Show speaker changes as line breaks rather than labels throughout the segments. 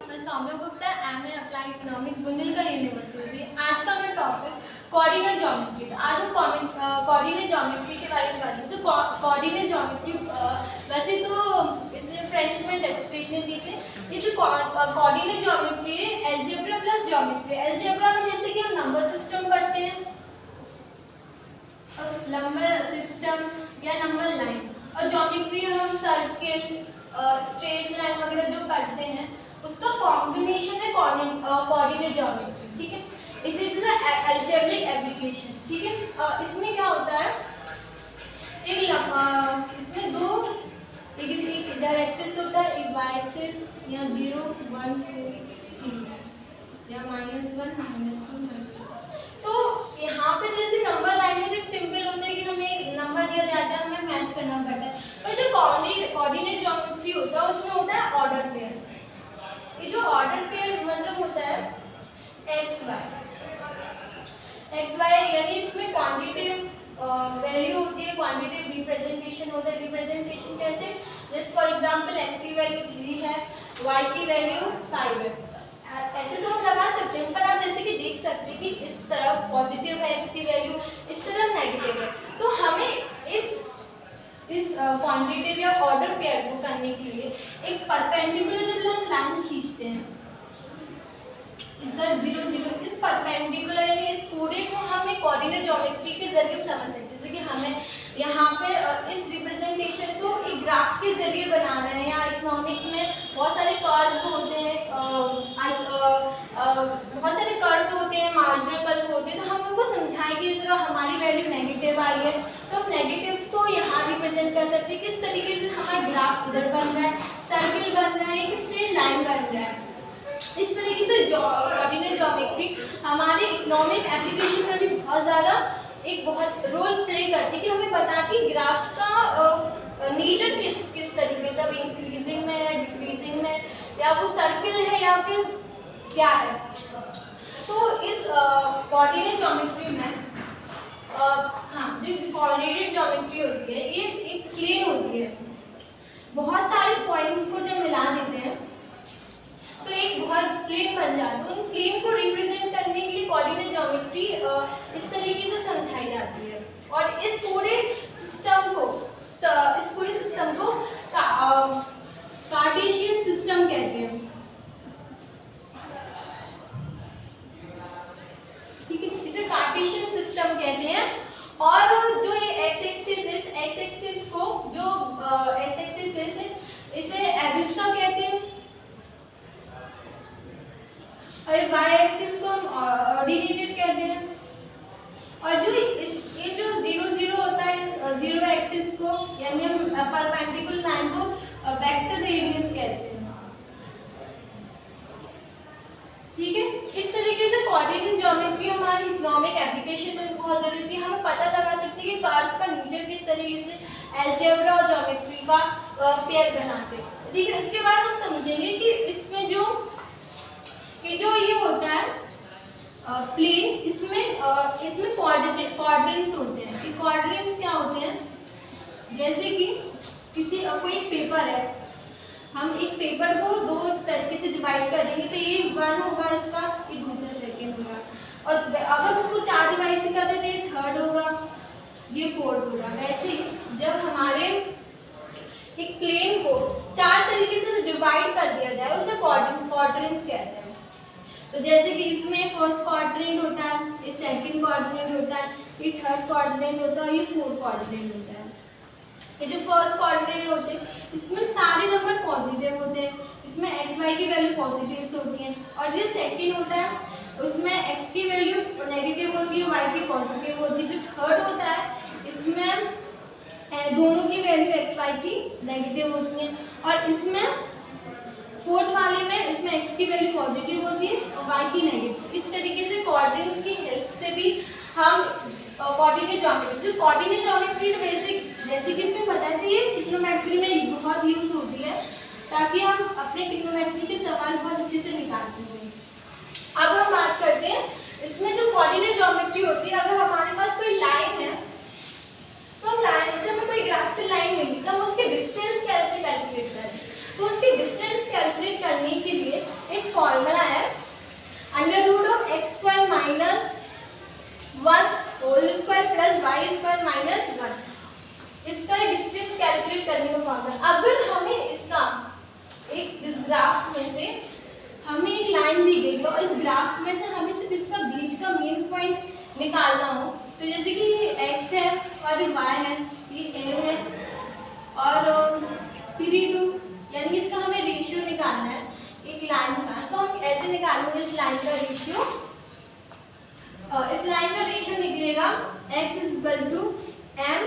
मैं Saumya Gupta MA applied economics Bundelkhand university. आज का मैं टॉपिक कोऑर्डिनेट ज्योमेट्री। तो आज हम कोऑर्डिनेट ज्योमेट्री के बारे में करेंगे। तो कोऑर्डिनेट ज्योमेट्री वैसे तो इसने फ्रेंच में डेस्क्रिप्ट ने दी थी। ये जो कोऑर्डिनेट ज्योमेट्री है अलजेब्रा प्लस ज्योमेट्री। अलजेब्रा में जैसे कि हम नंबर सिस्टम पढ़ते हैं, नंबर सिस्टम या नंबर लाइन, और ज्योमेट्री हम सर्किल स्ट्रेट लाइन वगैरह जो पढ़ते हैं उसका कॉम्बिनेशन है कोऑर्डिनेट ज्योमेट्री। ठीक है, इट इज अलजेब्रिक एप्लीकेशन। ठीक है, इसमें क्या होता है, इसमें दो एक इधर एक्सिस होता है, एक वाई एक्सिस या 0 1 2 3 या -1 -2 -3। तो यहाँ पे जैसे नंबर लाइन में सिंपल होता है कि हमें नंबर दिया जाता है, हमें मैच करना पड़ता है। पर जो कोऑर्डिनेट ज्योमेट्री होता है उसमें होता है ऑर्डर पेयर। ये जो ऑर्डर पेयर मतलब होता है एक्स वाई यानी इसमें क्वांटिटिव वैल्यू होती है, क्वांटिटिव रिप्रेजेंटेशन होता है। रिप्रेजेंटेशन कैसे, जैसे फॉर एग्जांपल x की वैल्यू 3 है, y की वैल्यू 5 है। ऐसे तो हम लगा सकते हैं, पर आप जैसे कि देख सकते हैं कि इस तरफ पॉजिटिव है x की वैल्यू, इस तरफ नेगेटिव है। तो हमें इस क्वांटिटिव या ऑर्डर पेयर को करने के लिए एक परपेंडिकुलर जब हम लाइन खींचते हैं, इस 0 0, इस परपेंडिकुलर यानी इस पूरे को हम एक कोऑर्डिनेट ज्योमेट्री के जरिए समझ सकते हैं। जैसे कि हमें यहाँ पे इस रिप्रेजेंटेशन को एक ग्राफ के जरिए बनाना है, या इकोनॉमिक्स में बहुत सारे कर्व्स होते हैं, बहुत सारे कर्व्स होते हैं, मार्जिनल कर्व होते हैं। तो हम उनको समझाएंगे कि हमारी वैल्यू नेगेटिव आई है तो हम नेगेटिव को यहाँ रिप्रेजेंट कर सकते हैं, किस तरीके से हमारा ग्राफ इधर बन रहा है, सर्किल बन रहा है, एक स्ट्रेट लाइन बन रहा है। इस तरीके से कोऑर्डिनेट ज्योमेट्री हमारे इकोनॉमिक एप्लीकेशन में भी बहुत रोल प्ले करती है कि हमें बताती है ग्राफ का नेचर किस तरीके से, अब इंक्रीजिंग में है, डिक्रीजिंग में, या वो सर्किल है या फिर क्या है। तो इस कोऑर्डिनेट ज्योमेट्री में जो कोऑर्डिनेट ज्योमेट्री होती है ये एक प्लेन होती है। बहुत सारे पॉइंट्स को जब मिला देते हैं तो एक बहुत प्लेन बन जाता है। उन प्लेन को रिप्रेजेंट करने के लिए कोऑर्डिनेट ज्योमेट्री इस तरीके से समझाई जाती है। और इस पूरे सिस्टम को कार्टेशियन सिस्टम कहते हैं। ठीक है, इसे कार्टेशियन सिस्टम कहते हैं। और जो ये एक्स एक्सिस को जो एक्स एक्सिस है इसे एबिस का कहते हैं, और वाई एक्सिस को हम ऑर्डिनेटेड कहते हैं। और जो ये जो 0 0 होता है, इस 0 एक्सिस को यानी हम परपेंडिकुलर लाइन को वेक्टर रेडियस कहते हैं। ठीक है, इस तरीके से कोऑर्डिनेट ज्योमेट्री हमारी इकोनॉमिक एप्लीकेशन में बहुत जरूरी है। हम पता लगा सकते हैं कि कर्व का नेचर किस तरीके से अलजेब्रा और ज्योमेट्री का पेयर बनाते हैं। ठीक है, इसके बाद हम समझेंगे कि इसमें जो ये होता है प्लेन, इसमें क्वाड्रेंट्स होते हैं। ये क्वाड्रेंट्स क्या होते हैं, जैसे कि कोई पेपर है, हम एक पेपर को दो तरीके से डिवाइड कर देंगे तो ये 1 होगा, इसका ये दूसरा सेकंड होगा। और अगर उसको 4 डिवाइड से कर देते तो ये 3rd होगा, ये 4th होगा। वैसे ही जब हमारे एक प्लेन को 4 तरीके से डिवाइड कर दिया जाए उसे क्वाड्रेंट्स कहते हैं। तो जैसे कि इसमें फर्स्ट क्वाड्रेंट होता है, ये सेकंड क्वाड्रेंट होता है, ये 3rd क्वाड्रेंट होता है, ये 4th क्वाड्रेंट होता है। ये जो फर्स्ट क्वाड्रेंट होते हैं इसमें सारे नंबर पॉजिटिव होते हैं, इसमें एक्स वाई की वैल्यू पॉजिटिव होती है। और ये सेकंड होता है उसमें एक्स की वैल्यू नेगेटिव होती है, वाई की पॉजिटिव होती है। जो 3rd होता है इसमें दोनों की वैल्यू एक्स वाई की नेगेटिव होती है। और इसमें 4th वाले में इसमें x की वैल्यू पॉजिटिव होती है और y की नेगेटिव। इस तरीके से कोऑर्डिनेट की हेल्प से भी हम कोऑर्डिनेट ज्योमेट्री तो बेसिक जैसे कि इसमें बताया था, ये ट्रिग्नोमेट्री में बहुत यूज होती है ताकि हम अपने ट्रिग्नोमेट्री के सवाल बहुत अच्छे से निकाल सकें। अब हम बात करते हैं इसमें जो कोऑर्डिनेट ज्योमेट्री होती है, अगर हमारे पास कोई लाइन है तो हम लाइन से हमें कोई ग्राफ से लाइन मिली तो हम उसके डिस्टेंस कैसे कैलकुलेट करें। तो उसके डिस्टेंस कैलकुलेट करने के लिए एक y² माइनस 1। इसका डिस्टेंस कैलकुलेट करने का फॉर्मूला, अगर हमें इसका एक जिस ग्राफ में से हमें एक लाइन दी गई है और इस ग्राफ में से हमें सिर्फ इसका बीच का मेन पॉइंट निकालना हो, तो जैसे कि ये x है और ये y है, ये a है और 3 2, यानी इसका हमें रेशियो निकालना है एक लाइन का। तो हम ऐसे निकालेंगे इस लाइन का रेशियो, इस लाइन का रेशियो निकलेगा x m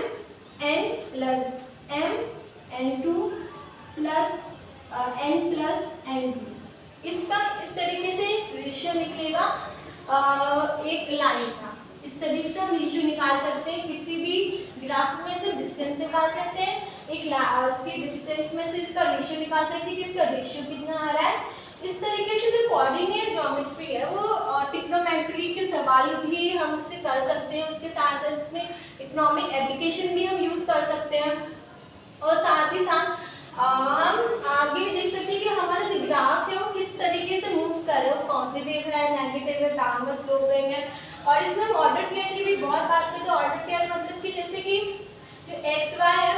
n plus m n2 plus n plus n2। इसका इस तरीके से रेशियो निकलेगा एक लाइन का। इस तरीके से हम रेशियो निकाल सकते हैं, किसी भी ग्राफ में से डिस्टेंस निकाल सकते हैं, एक इसके डिस्टेंस में से इसका रेशियो निकाल सकते हैं कि इसका रेशियो कितना आ रहा है। इस तरीके से जो कोऑर्डिनेट ज्योमेट्री है वो ट्रिग्नोमेट्री के सवाल भी हम उससे कर सकते हैं, उसके साथ साथ इसमें इकोनॉमिक एप्लीकेशन भी हम यूज़ कर सकते हैं। और साथ ही साथ हम आगे देख सकते हैं कि हमारा जो ग्राफ है वो किस तरीके से मूव कर रहा है, वो पॉजिटिव है, नेगेटिव है, डाउनवर्ड स्लोपिंग है। और इसमें हम ऑर्डर पेयर की भी बहुत बात करें तो ऑर्डर पेयर मतलब कि जैसे कि जो एक्स वाई है,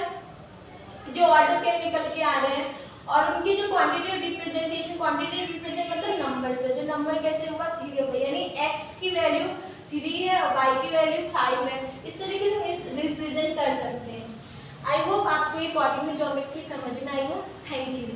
जो ऑर्डर पेयर निकल के आ रहे हैं और उनकी जो क्वांटिटेटिव रिप्रेजेंटेशन, क्वांटिटेटिव रिप्रेजेंट मतलब नंबर से, जो नंबर कैसे होगा 3 होगा, यानी x की वैल्यू 3 है और y की वैल्यू 5 है। इस तरीके से हम इस रिप्रेजेंट कर सकते हैं। आई होप आपको ये कोऑर्डिनेट ज्योमेट्री समझ में आई हो। Thank you.